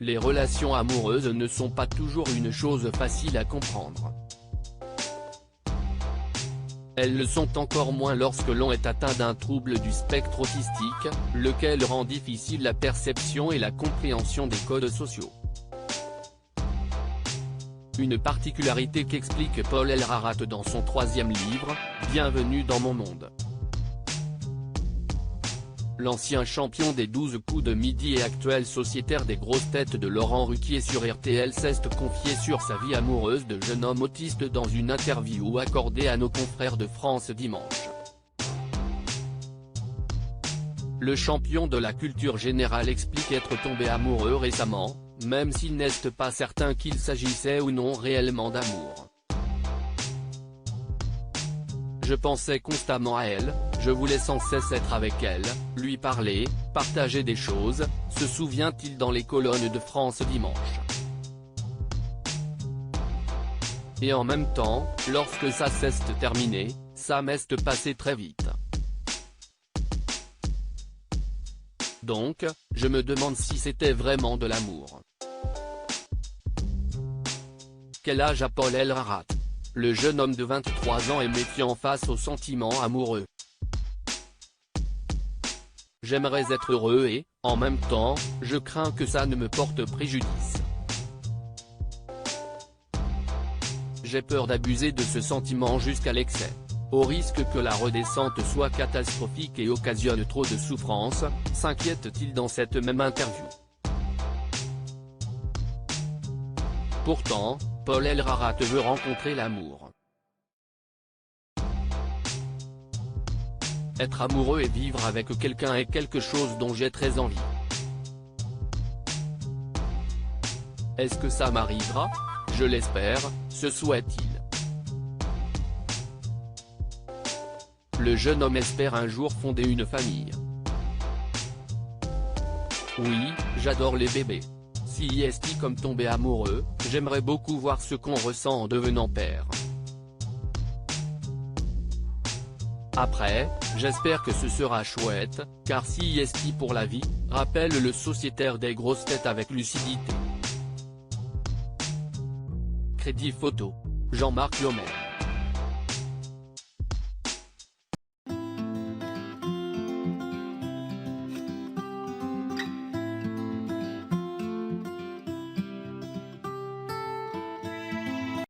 Les relations amoureuses ne sont pas toujours une chose facile à comprendre. Elles le sont encore moins lorsque l'on est atteint d'un trouble du spectre autistique, lequel rend difficile la perception et la compréhension des codes sociaux. Une particularité qu'explique Paul Elrarat dans son 3e livre, Bienvenue dans mon monde. L'ancien champion des 12 coups de midi et actuel sociétaire des grosses têtes de Laurent Ruquier sur RTL s'est confié sur sa vie amoureuse de jeune homme autiste dans une interview accordée à nos confrères de France dimanche. Le champion de la culture générale explique être tombé amoureux récemment, même s'il n'est pas certain qu'il s'agissait ou non réellement d'amour. Je pensais constamment à elle, je voulais sans cesse être avec elle, lui parler, partager des choses, se souvient-il dans les colonnes de France dimanche. Et en même temps, lorsque ça s'est terminé, ça m'est passé très vite. Donc, je me demande si c'était vraiment de l'amour. Quel âge a Paul Elrarat? Le jeune homme de 23 ans est méfiant face aux sentiments amoureux. J'aimerais être heureux et, en même temps, je crains que ça ne me porte préjudice. J'ai peur d'abuser de ce sentiment jusqu'à l'excès, au risque que la redescente soit catastrophique et occasionne trop de souffrance, s'inquiète-t-il dans cette même interview. Pourtant, Paul Elrarat veut rencontrer l'amour. Être amoureux et vivre avec quelqu'un est quelque chose dont j'ai très envie. Est-ce que ça m'arrivera? Je l'espère, se souhaite-t-il. Le jeune homme espère un jour fonder une famille. Oui, j'adore les bébés. Si est comme tomber amoureux, j'aimerais beaucoup voir ce qu'on ressent en devenant père. Après, j'espère que ce sera chouette, car si est pour la vie, rappelle le sociétaire des grosses têtes avec lucidité. Crédit photo. Jean-Marc Lomel.